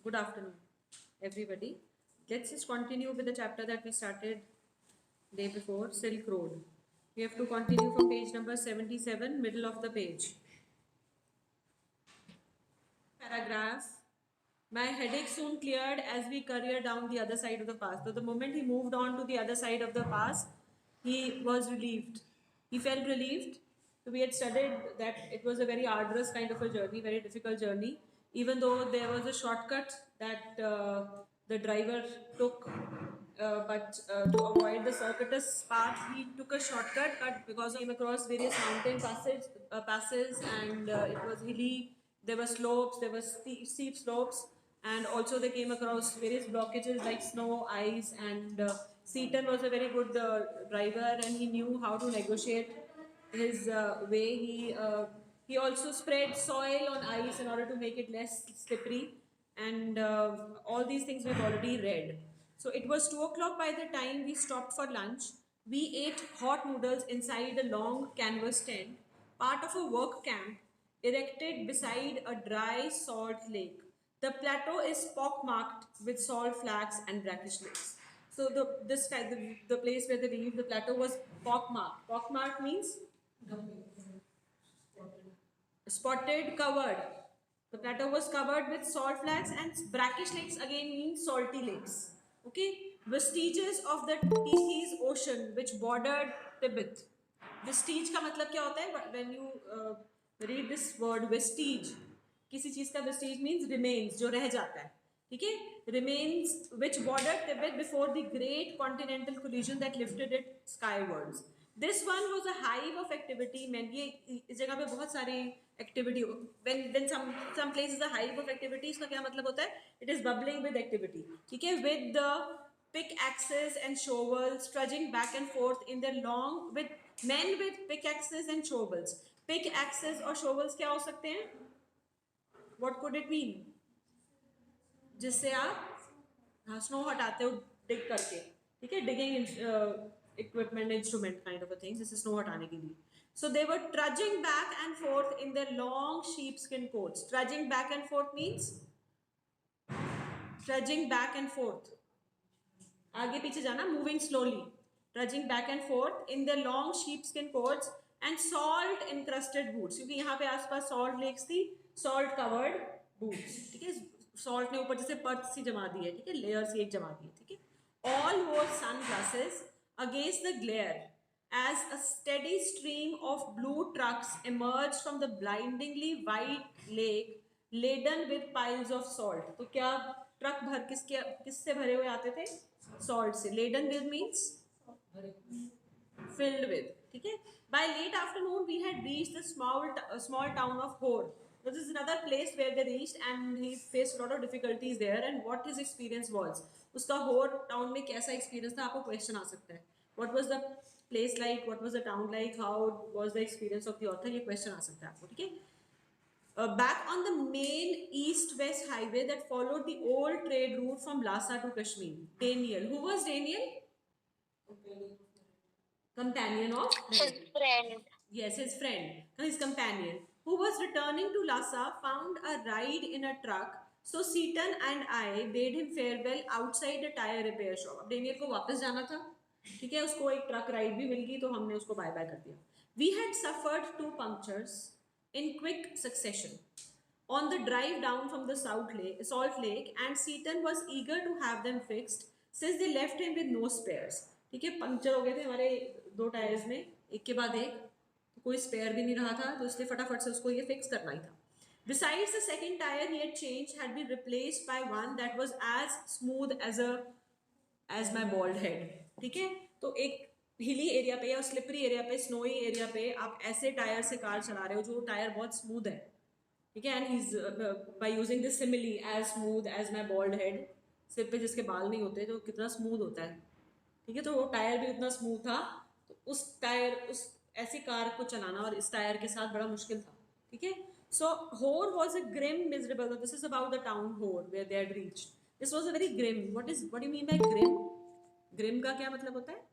Good afternoon, everybody. Let's just continue with the chapter that we started day before, Silk Road. We have to continue from page number 77, middle of the page. Paragraph. My headache soon cleared as we careered down the other side of the pass. So the moment he moved on to the other side of the pass, he was relieved. He felt relieved. So we had studied that it was a very arduous kind of a journey, very difficult journey. Even though there was a shortcut that the driver took, but to avoid the circuitous path, he took a shortcut. But because he came across various mountain passes, and it was hilly, there were slopes, there were steep slopes, and also they came across various blockages like snow, ice, and Seaton was a very good driver, and he knew how to negotiate his way. He also spread soil on ice in order to make it less slippery, and all these things we've already read. So it was 2 o'clock by the time we stopped for lunch. We ate hot noodles inside a long canvas tent, part of a work camp erected beside a dry salt lake. The plateau is pockmarked with salt flags and brackish lakes. So the place where they lived, the plateau was pockmarked. Pockmarked means spotted, covered. The plateau was covered with salt flats, and brackish lakes again mean salty lakes. Okay, vestiges of the Tigris Ocean which bordered Tibet. Vestige का मतलब क्या होता है? When you read this word vestige, किसी चीज का vestige means remains, जो रह जाता है. ठीक है, remains which bordered Tibet before the great continental collision that lifted it skywards. This one was a hive of activity. मैं ये इस जगह पे बहुत सारी activity. When some place is a hive of activity, इसका क्या मतलब होता है? It is bubbling with activity. ठीक है, with the pickaxes and shovels trudging back and forth in their long with men with pickaxes and shovels. Pickaxes और shovels क्या हो सकते हैं? What could it mean? जिससे आप स्नो हटाते हो डिग करके. ठीक है, digging equipment, instrument kind of a thing. This is snow हटाने के लिए. So they were trudging back and forth in their long sheepskin coats. Trudging back and forth means trudging back and forth. आगे पीछे जाना, moving slowly. Trudging back and forth in their long sheepskin coats and salt encrusted boots. क्योंकि यहाँ पे आसपास salt lakes थी, salt covered boots. ठीक है, salt ने ऊपर जैसे परत सी जमा दी है. ठीक है, लेयर सी एक जमा दी है. ठीक है, all wore sunglasses against the glare as a steady stream of blue trucks emerged from the blindingly white lake laden with piles of salt. तो क्या ट्रक किससे भरे हुए आते थे? Salt से. Laden with means filled with. ठीक है, by late afternoon we had reached the small town of Hor. So this is another place where they reached, and he faced a lot of difficulties there, and what his experience was. उसका Hor town में कैसा experience था, आपको question आ सकता है. What was the place like? What was the town like? How was the experience of the author? ये question आ सकता है आपको. ठीक है, back on the main east-west highway that followed the old trade route from Lhasa to Kashmir. Daniel. Who was Daniel? Companion of his friend. Yes, his friend, his companion, who was returning to Lhasa, found a ride in a truck. So Seaton and I bade him farewell outside a tire repair shop. अब Daniel को वापस जाना था. ठीक है, उसको एक truck ride भी मिल गई, तो हमने उसको बाय बाय कर दिया. We had suffered 2 punctures in quick succession on the drive down from the Salt Lake, and Seaton was eager to have them fixed since they left him with no spares. ठीक है, puncture हो गए थे हमारे 2 tyres में, एक के बाद एक, तो कोई स्पेयर भी नहीं रहा था, तो इसलिए फटाफट से उसको ये फिक्स करना ही था. Besides, the second tire he had changed had been replaced by one that was as smooth as my bald head. ठीक है, तो एक हिली एरिया पे या स्लिपरी एरिया पे, स्नोई एरिया पे आप ऐसे टायर से कार चला रहे हो जो टायर बहुत स्मूथ है. ठीक है, and he by using this simile, as smooth as my bald head. सिर पे जिसके बाल नहीं होते तो कितना स्मूथ होता है. ठीक है, तो वो टायर भी उतना स्मूथ था. तो उस ऐसी कार को चलाना और इस टायर के साथ बड़ा मुश्किल था. ठीक है, so Hor was a grim miserable. This is about the town Hor where they had reached. This was a very grim. What you mean by grim? Grim का क्या मतलब होता है?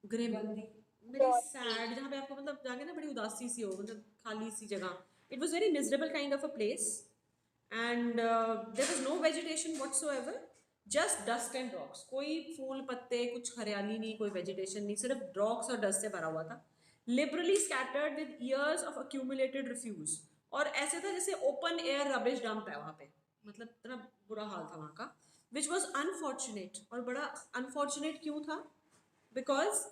ग्रिम वेरी सैड, जहाँ पे आपको मतलब जाके ना बड़ी उदासी सी हो, मतलब खाली सी जगह. It was very miserable kind of a place, and and there was no vegetation whatsoever, just dust and rocks. कोई फूल पत्ते कुछ हरियाली नहीं, कोई vegetation नहीं, सिर्फ rocks और dust से भरा हुआ था. Liberally scattered with years of accumulated refuse. और ऐसे था जैसे open air rubbish dump है वहाँ पे, मतलब इतना बुरा हाल था वहाँ का. Which was unfortunate. और बड़ा unfortunate क्यों था? Because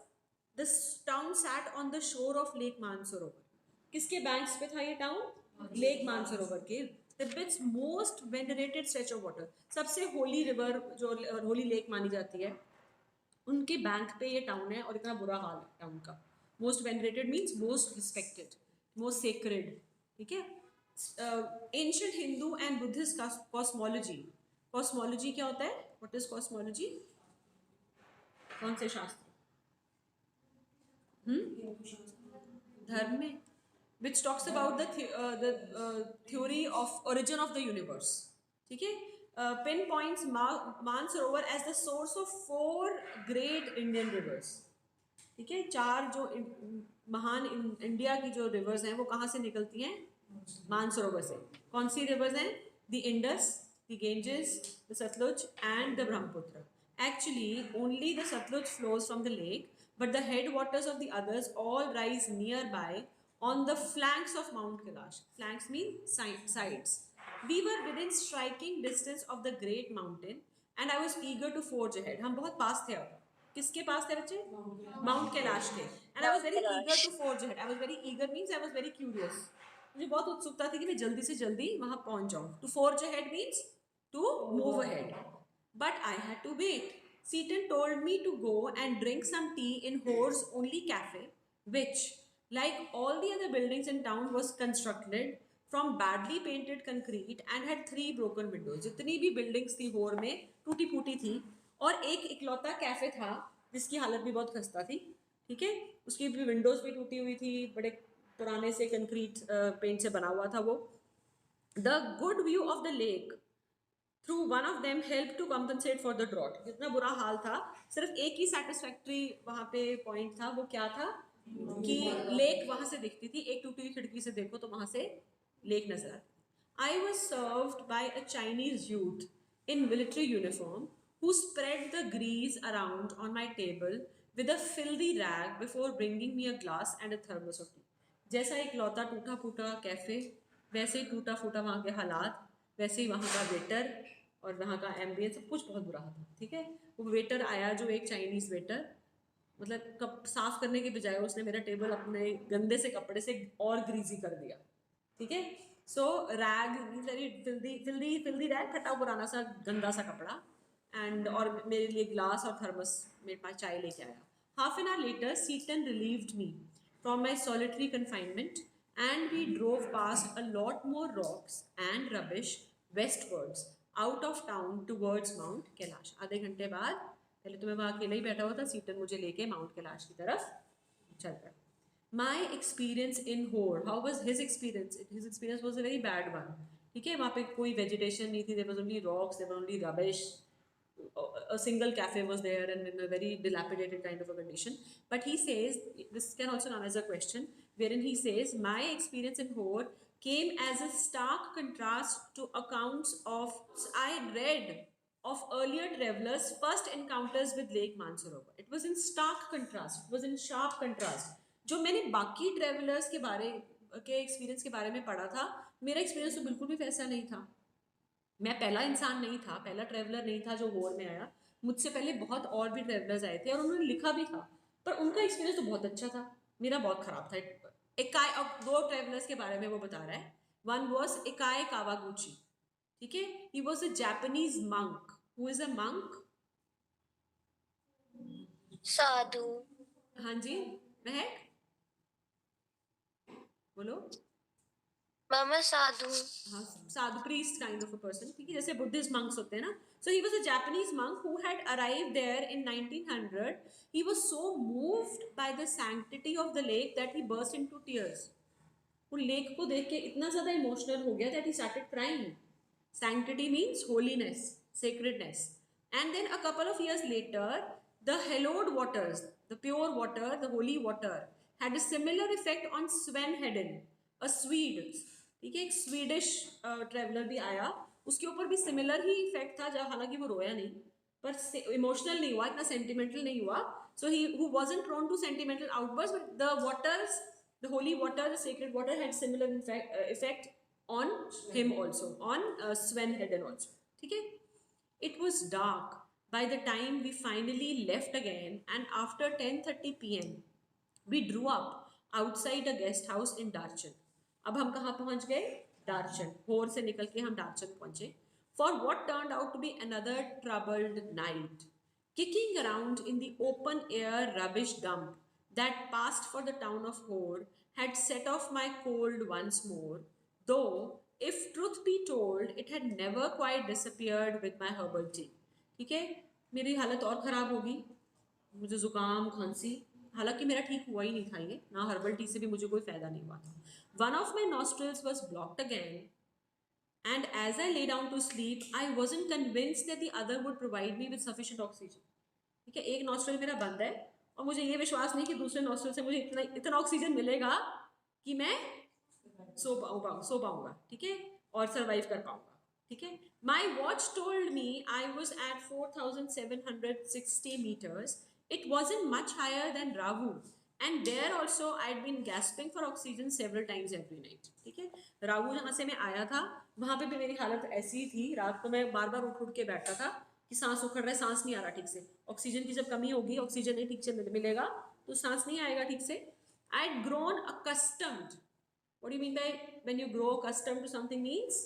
this town sat on the shore of Lake Mansarovar. किसके banks पे था ये town? Lake Mansarovar के. Tibet's most venerated stretch of water. सबसे holy river जो holy lake मानी जाती है, उनके बैंक पे ये टाउन है और इतना बुरा हाल है टाउन का. Most venerated means most respected, most sacred. ठीक है. Ancient Hindu and Buddhist cosmology. Cosmology क्या होता है? What is cosmology? कौन से शास्त्र? धर्म में. which talks about the theory of origin of the universe. ठीक है. Pinpoints Mansarovar as the source of 4 great Indian rivers. ठीक है. 4 जो महान इंडिया की जो रिवर्स हैं वो कहाँ से निकलती हैं? मानसरोवर से. कौन सी रिवर्स हैं? The Indus, the Ganges, the Sutlej and the Brahmaputra. Actually, only the Satluj flows from the lake, but the headwaters of the others all rise nearby on the flanks of Mount Kailash. Flanks mean sides. We were within striking distance of the great mountain, and I was eager to forge ahead. हम बहुत पास थे अब. किसके पास थे बच्चे? Mount Kailash के. And I was very eager to forge ahead. I was very eager means I was very curious. मुझे बहुत उत्सुकता थी कि मैं जल्दी से जल्दी वहाँ पहुँच जाऊँ. To forge ahead means to move ahead. But I had to wait. Seaton told me to go and drink some tea in Hore's only cafe, which, like all the other buildings in town, was constructed from badly painted concrete and had 3 broken windows. जितनी भी buildings थी होर में टूटी फूटी थी, और एक इकलौता कैफे था जिसकी हालत भी बहुत खस्ता थी. ठीक है. उसकी भी विंडोज भी टूटी हुई थी, बड़े पुराने से कंक्रीट पेंट से बना हुआ था वो. The good view of the lake through one of them helped to compensate for the drought. जितना बुरा हाल था, सिर्फ एक ही satisfactory वहाँ पे point था. वो क्या था? कि लेक वहाँ से दिखती थी. एक टूटी हुई खिड़की से देखो तो वहाँ से लेक नजर आती. I was served by a Chinese youth in military uniform who spread the grease around on my table with a filthy rag before bringing me a glass and a thermos of tea. जैसा इकलौता टूटा फूटा cafe, वैसे ही टूटा फूटा वहाँ के हालात, वैसे ही वहाँ का वेटर और वहाँ का एम्बियंस, सब कुछ बहुत बुरा था. ठीक है. वो वेटर आया जो एक चाइनीज़ वेटर, मतलब कप साफ करने के बजाय उसने मेरा टेबल अपने गंदे से कपड़े से और ग्रीजी कर दिया. ठीक है. सो रैग, वेरी फिल्दी रैग, फटा पुराना सा गंदा सा कपड़ा, एंड और मेरे लिए ग्लास और थर्मस मेरे पास चाय लेके आया. Half an hour later Seaton relieved me from my solitary confinement and we drove past a lot more rocks and rubbish westwards out of town towards Mount Kailash. आधे घंटे बाद, पहले तो मैं वहाँ अकेले ही बैठा हुआ था, Seaton मुझे लेके माउंट कैलाश की तरफ चल पड़ा. My experience in Hor, how was his experience? His experience was a very bad one. ठीक है. वहाँ पे कोई vegetation नहीं थी, there was only rocks, there were only rubbish. A single cafe was there and in a very dilapidated kind of a condition. But he says, this can also come as a question, wherein he says, my experience in Hor came as a stark contrast to accounts of I read of earlier travelers' first encounters with Lake Mansarovar. It was in stark contrast, it was in sharp contrast. जो मैंने बाकी travellers के बारे के experience के बारे में पढ़ा था, मेरा एक्सपीरियंस तो बिल्कुल भी वैसा नहीं था. मैं पहला इंसान नहीं था, पहला ट्रेवलर नहीं था जो होर में आया. मुझसे पहले बहुत और भी ट्रेवलर्स आए थे और उन्होंने लिखा भी था, पर उनका एक्सपीरियंस तो बहुत अच्छा था, मेरा बहुत खराब था. इकाई, अब 2 ट्रेवलर्स के बारे में वो बता रहा है. One was Ekai Kawaguchi. ठीक है. He was a Japanese monk. Who is a monk? साधु. हाँ जी, महक बोलो. मामा साधु. हाँ, साधु, priest kind of a person. ठीक है. जैसे बुद्धिस्ट monks होते हैं ना. So he was a Japanese monk who had arrived there in 1900. He was so moved by the sanctity of the lake that he burst into tears. वो lake को देख के इतना ज़्यादा इमोशनल हो गया that he started crying. Sanctity means holiness, sacredness. And then a couple of years later, the hallowed waters, the pure water, the holy water, had a similar effect on Sven Hedin, a Swede. ठीक है. एक Swedish traveller भी आया, उसके ऊपर भी similar ही effect था, जब हालांकि वो रोया नहीं पर इमोशनल नहीं हुआ, इतना सेंटिमेंटल नहीं हुआ. So he who wasn't prone to sentimental outbursts, but the waters, the holy water, the sacred water had similar effect on him also, on Sven Hedden also. Okay? It was dark by the time we finally left again, and after 10:30 p.m. we drew up outside a guest house in Darchen. अब हम कहाँ पहुँच गए? Darchen. भोर से निकल के हम Darchen पहुँचे. For what turned out to be another troubled night. Kicking around in the open air rubbish dump that passed for the town of Horde had set off my cold once more, though, if truth be told, it had never quite disappeared with my herbal tea. ठीक है, मेरी हालत और ख़राब होगी, मुझे ज़ुकाम खांसी, हालांकि मेरा ठीक हुआ ही नहीं था ये, ना हर्बल टी से भी मुझे कोई फ़ायदा नहीं हुआ था. One of my nostrils was blocked again, and as I lay down to sleep, I wasn't convinced that the other would provide me with sufficient oxygen. ठीक है, एक नॉस्ट्रल मेरा बंद है और मुझे ये विश्वास नहीं कि दूसरे नॉस्ट्रल से मुझे इतना ऑक्सीजन मिलेगा कि मैं सो पाऊंगा. ठीक है, और सर्वाइव कर पाऊंगा. ठीक है, my watch told me I was at 4,760 meters. It wasn't much higher than Ravu, and there also I'd been gasping for oxygen several times every night. ठीक है, राहु जहाँ से मैं आया था वहाँ पे भी मेरी हालत ऐसी थी, रात को मैं बार बार उठ के बैठता था कि सांस उखड़ रहा है, सांस नहीं आ रहा ठीक से. ऑक्सीजन की जब कमी होगी, ऑक्सीजन नहीं ठीक से मिलेगा तो सांस नहीं आएगा ठीक से. I had grown accustomed. What do you mean by when you grow accustomed to something means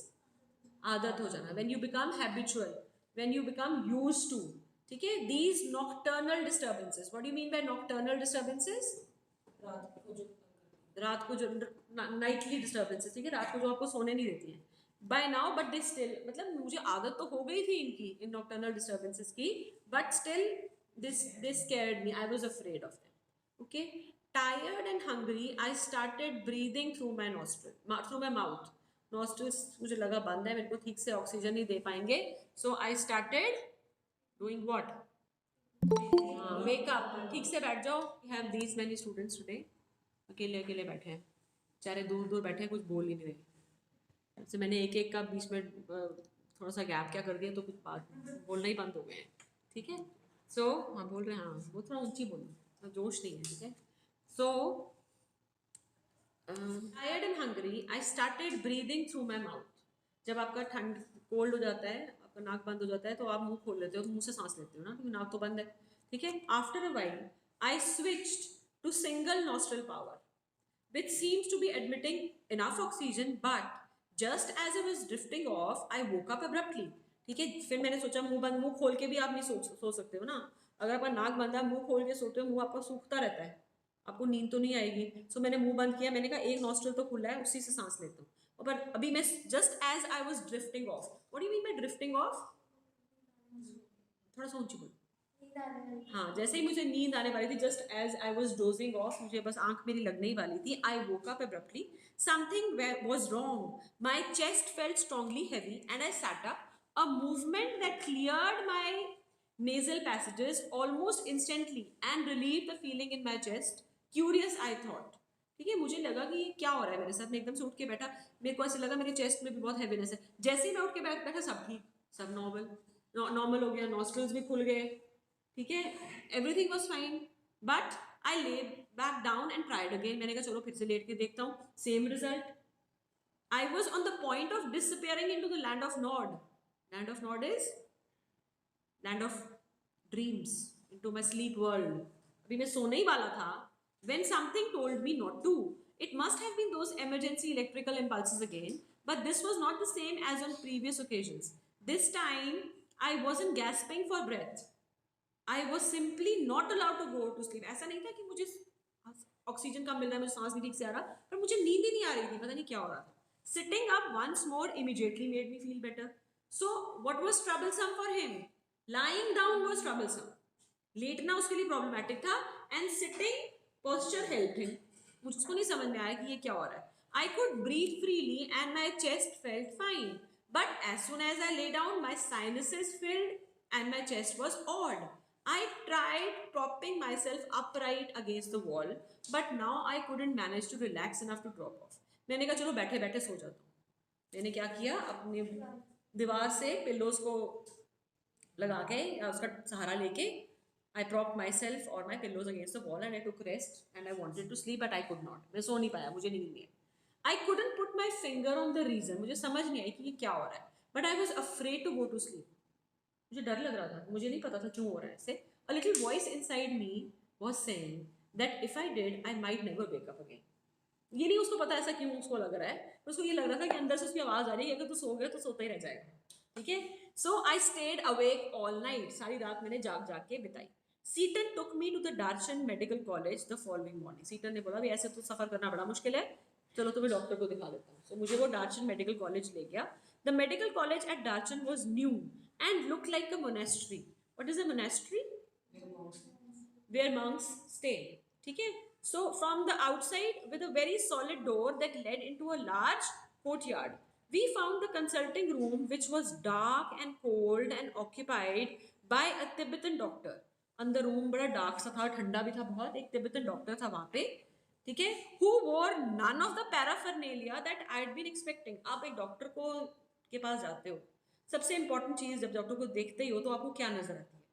आदत हो जाना. When you become habitual, when you become used to. ठीक है, these nocturnal disturbances. What do you mean by nocturnal disturbances? रात को जो Knightley disturbances. ठीक है, रात को जो आपको सोने नहीं देती है. By now, but they still, मतलब मुझे आदत तो हो गई थी इनकी, इन nocturnal disturbances की, but still this scared me. I was afraid of them. Okay, tired and hungry, I started breathing through my mouth. Nostrils मुझे लगा बंद है, मेरे को ठीक से ऑक्सीजन नहीं दे पाएंगे. So I started doing what? Wake up. ठीक से बैठ जाओ. We have these many students today. अकेले अकेले बैठे हैं, बेचारे दूर दूर बैठे हैं, कुछ बोल ही नहीं रहे. से मैंने एक का बीच में थोड़ा सा गैप क्या कर दिया तो कुछ बात बोलना ही बंद हो गए हैं. ठीक है, सो हाँ बोल रहे हैं, हाँ वो थोड़ा ऊंची बोलो, जोश नहीं है. ठीक है, so tired and hungry I started breathing through my mouth. जब आपका ठंड कोल्ड हो जाता है, आपका नाक बंद हो जाता है तो आप मुंह खोल लेते हो, मुंह से सांस लेते हो ना, क्योंकि नाक तो बंद है. ठीक है, after a while I switched to single nostril power, which seems to be admitting enough oxygen, but just as I was drifting off, I woke up abruptly. ठीक है, फिर मैंने सोचा मुंह खोल के भी आप नहीं सो सकते हो ना. अगर आपका नाक बंद है, मुंह खोल के सोते हो, मुंह आपका सूखता रहता है, आपको नींद तो नहीं आएगी. सो मैंने मुंह बंद किया, मैंने कहा एक नॉस्ट्रल तो खुला है, उसी से सांस लेता हूँ. पर अभी मैं just as I was drifting off. What do you mean by drifting off? थोड़ा सा ऊंची बोलो. हाँ, जैसे ही मुझे नींद आने वाली थी, just as I was dozing off, मुझे बस आंख मेरी लगने ही वाली थी, I woke up abruptly. Something was wrong. My chest felt strongly heavy and I sat up. A movement that cleared my nasal passages almost instantly and relieved the feeling in my chest. Curious, I thought. ठीक है, मुझे लगा कि क्या हो रहा है मेरे साथ. मैं एकदम से उठ के बैठा, मेरे को ऐसे लगा मेरे चेस्ट में भी बहुत हैवीनेस है. जैसे ही मैं उठ के बैठा, सब ठीक, सब नॉर्मल हो गया, नॉस्ट्रल्स भी खुल गए. ठीक है, everything was fine. But I lay back down and tried again. मैंने कहा चलो फिर से लेट के देखता हूँ. Same result. I was on the point of disappearing into the land of nod. Land of nod is land of dreams, into my sleep world. अभी मैं सोने ही वाला था when something told me not to. It must have been those emergency electrical impulses again, but this was not the same as on previous occasions. This time I wasn't gasping for breath. I was simply not allowed to go to sleep. ऐसा नहीं था कि मुझे oxygen कम मिल रहा है, मुझे सांस भी ठीक से आ रहा, पर मुझे नींद ही नहीं आ रही थी, पता नहीं क्या हो रहा था. Sitting up once more immediately made me feel better. So what was troublesome for him? Lying down was troublesome. लेटना उसके लिए प्रॉब्लमैटिक था, and sitting posture help him. मुझको नहीं समझ में आया कि ये क्या हो रहा है. I could breathe freely and my chest felt fine, but as soon as I lay down my sinuses filled and my chest was odd. I tried propping myself upright against the wall, but now I couldn't manage to relax enough to drop off. मैंने कहा चलो बैठे बैठे सो जाता हूँ. मैंने क्या किया, अपने दीवार से पिल्लोज को लगा के या उसका सहारा लेके I propped myself or my pillows against the wall and I took rest and I wanted to sleep but I could not. मैं सो नहीं पाया, मुझे नींद नहीं आई. I couldn't put my finger on the reason. मुझे समझ नहीं आई कि ये क्या हो रहा है. But I was afraid to go to sleep. मुझे डर लग रहा था, मुझे नहीं पता था क्यों हो रहा है ऐसे. A little voice inside me was saying that if I did, I might never wake up again. ये नहीं उसको पता ऐसा क्यों उसको लग रहा है, उसको ये लग रहा था कि अंदर से उसकी आवाज आ रही है कि अगर तू सो गया तो सोता ही रह जाएगा. ठीक है. So I stayed awake all night. सारी रात मैंने जाग जाग के बिताई. सीटन took me to the Darshan Medical College the following morning. सीटन ने बोला भी ऐसे तो सफर करना बड़ा मुश्किल है, चलो तुम्हें डॉक्टर को दिखा देता हूँ. So मुझे वो Darshan Medical College ले गया. The medical college at Darshan was new and looked like a monastery. What is a monastery? Where monks stay. ठीक है. So from the outside, with a very solid door that led into a large courtyard, we found the consulting room, which was dark and cold and occupied by a Tibetan doctor. अंदर room बड़ा dark सा था, ठंडा भी था बहुत. एक Tibetan doctor था वहां पे. ठीक है. Who wore none of the paraphernalia that I had been expecting. आप एक डॉक्टर को के पास जाते हो, सबसे इंपॉर्टेंट चीज जब डॉक्टर को देखते ही हो तो आपको क्या नजर आती है?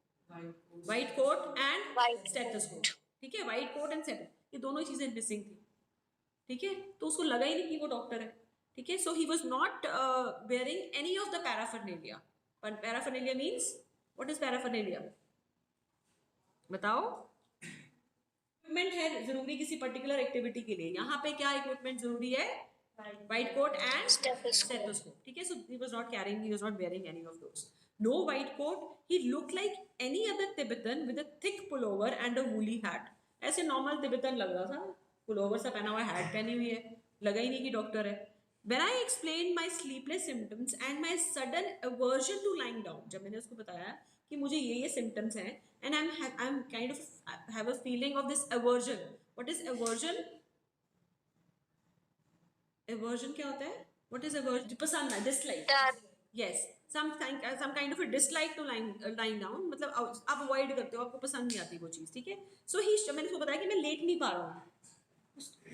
White coat and White. Stethoscope. ठीक है. व्हाइट कोट एंड स्टेथोस्कोप, ये दोनों चीजें मिसिंग थी. ठीक है. तो उसको लगा ही नहीं कि वो डॉक्टर है. ठीक है. So he was not wearing any of the paraphernalia. Paraphernalia means, what is paraphernalia? बताओ. इक्विपमेंट है जरूरी किसी पर्टिकुलर एक्टिविटी के लिए. यहाँ पे क्या इक्विपमेंट जरूरी है? White coat and stethoscope. ठीक है. So he was not carrying, he was not wearing any of those. No white coat. He looked like any other Tibetan with a thick pullover and a woolly hat. ऐसे normal Tibetan लग रहा था, pullover सा पहना हुआ, hat पहनी हुई है, लगा ही नहीं कि डॉक्टर है. When I explained my sleepless symptoms and my sudden aversion to lying down, जब मैंने उसको बताया कि मुझे ये symptoms हैं and I'm kind of have a feeling of this aversion. What is aversion? Aversion क्या होता है? What is aversion? पसंद ना, dislike. That. Yes, some kind of a dislike to lying down. मतलब आप avoid करते हो, आपको पसंद नहीं आती वो चीज़. ठीक है. So मैंने उसको बताया कि मैं लेट नहीं पा रहा हूँ,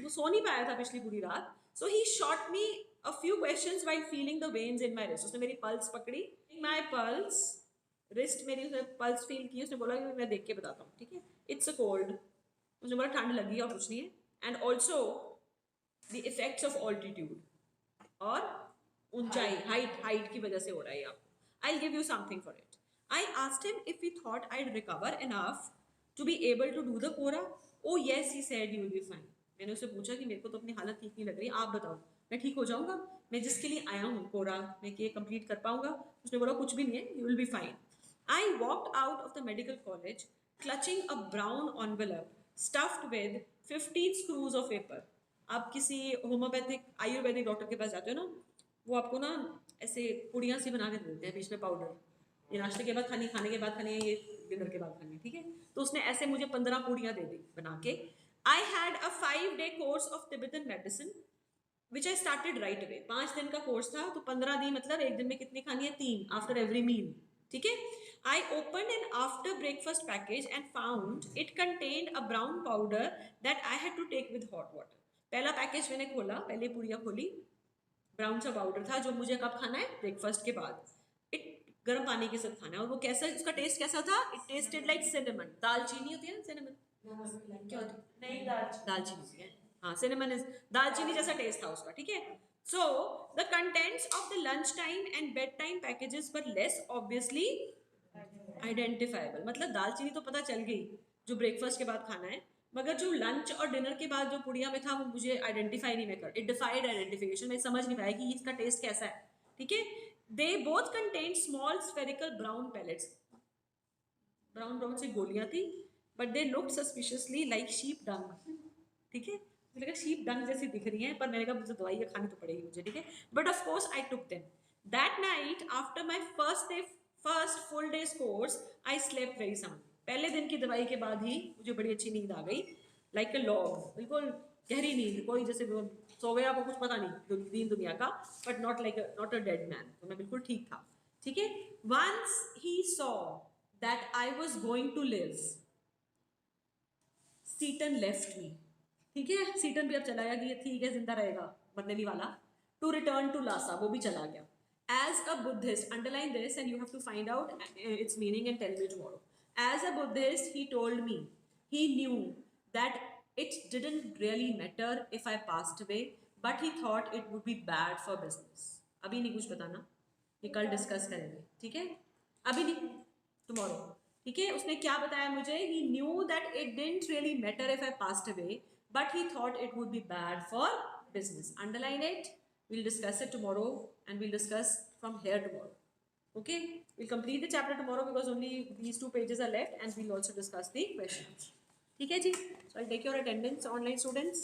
वो सो नहीं पाया था पिछली पूरी रात. So he shot me a few questions while feeling the veins in my wrist. उसने मेरी पल्स पकड़ी. My pulse, wrist मेरी, उसने पल्स फील की. उसने बोला कि मैं देख के बताता हूँ. ठीक है. It's a cold. उसने बोला ठंड लगी और कुछ नहीं है. And also the effects of altitude, और ऊंचाई, हाइट की वजह से हो रहा है आपको. I'll give you something for it. I asked him if he thought I'd recover enough to be able to do the Quora. Oh yes, he said you will be fine. मैंने उससे पूछा कि मेरे को तो अपनी हालत ठीक नहीं लग रही, आप बताओ मैं ठीक हो जाऊंगा, मैं जिसके लिए आया हूँ कोरा मैं ये कंप्लीट कर पाऊंगा. उसने बोला कुछ भी नहीं है, you will be fine. I walked out of the medical college clutching a brown envelope stuffed with 15 screws of paper. आप किसी होम्योपैथिक आयुर्वेदिक डॉक्टर के पास जाते हो ना, वो आपको ना ऐसे पुड़ियाँ सी बना के देते हैं बीच में पाउडर, ये नाश्ते के बाद खानी, खाने के बाद खानी है, ये डिनर के बाद खानी है. ठीक है. तो उसने ऐसे मुझे 15 पुड़ियाँ दे दी बना के. I had a 5-day course of Tibetan medicine which I started right away. 5 दिन का कोर्स था, तो 15 दिन मतलब एक दिन में कितनी खानी है? 3 आफ्टर एवरी मील. ठीक है. I opened an after breakfast package and found it contained a brown powder that I had to take with hot water. पहला पैकेज मैंने खोला, पहले पुड़िया खोली, ब्राउन सा पाउडर था जो मुझे कब खाना है? ब्रेकफास्ट के बाद. गर्म पानी के साथ खाना है. और वो कैसा, उसका टेस्ट कैसा था? It tested like cinnamon. दालचीनी होती है ना, सिनेमन क्या होती है? नहीं, दालचीनी है. हाँ, सिनेमन इज दालचीनी जैसा टेस्ट था उसका. ठीक है. So the contents of the lunch time and bed time packages were less obviously identifiable. मतलब दालचीनी तो पता चल गई जो ब्रेकफास्ट के बाद खाना है, मगर जो लंच और डिनर के बाद जो पुड़िया में था वो मुझे आइडेंटिफाई नहीं मैं कर, इट डिफाइड आइडेंटिफिकेशन. मैं समझ नहीं पाया कि इसका टेस्ट कैसा है. ठीक है. They both contain small spherical brown pellets. Brown सी गोलियां थी, but they looked suspiciously like sheep dung. ठीक है. मुझे लगा शीप डंग जैसी दिख रही हैं, पर मैंने कहा मुझे दवाई खानी तो पड़ेगी मुझे. ठीक है. But of course I took them. That night after my first full days course I slept very sound. पहले दिन की दवाई के बाद ही मुझे बड़ी अच्छी नींद आ गई, लाइक अ लॉग, बिल्कुल गहरी नींद. कोई जैसे सो गया आपको कुछ पता नहीं दीन दुनिया का, but not a dead man. तो मैं बिल्कुल ठीक था. ठीक है. Once he saw that I was going to live, Seaton left me. ठीक है. सीटन भी अब चला गया कि ये ठीक है, जिंदा रहेगा, मरने नहीं वाला. टू रिटर्न टू लासा, वो भी चला गया. As a Buddhist, underline this and you have to find out its meaning and tell me tomorrow. As a Buddhist, he told me, he knew that it didn't really matter if I passed away, but he thought it would be bad for business. अभी नहीं कुछ बताना, ये कल discuss करेंगे, ठीक है? अभी नहीं, tomorrow. ठीक है? उसने क्या बताया मुझे? He knew that it didn't really matter if I passed away, but he thought it would be bad for business. Underline it. We'll discuss it tomorrow and we'll discuss from here tomorrow. Okay? We'll complete the chapter tomorrow because only these 2 pages are left and we'll also discuss the questions. ठीक है जी? So I'll take your attendance, online students.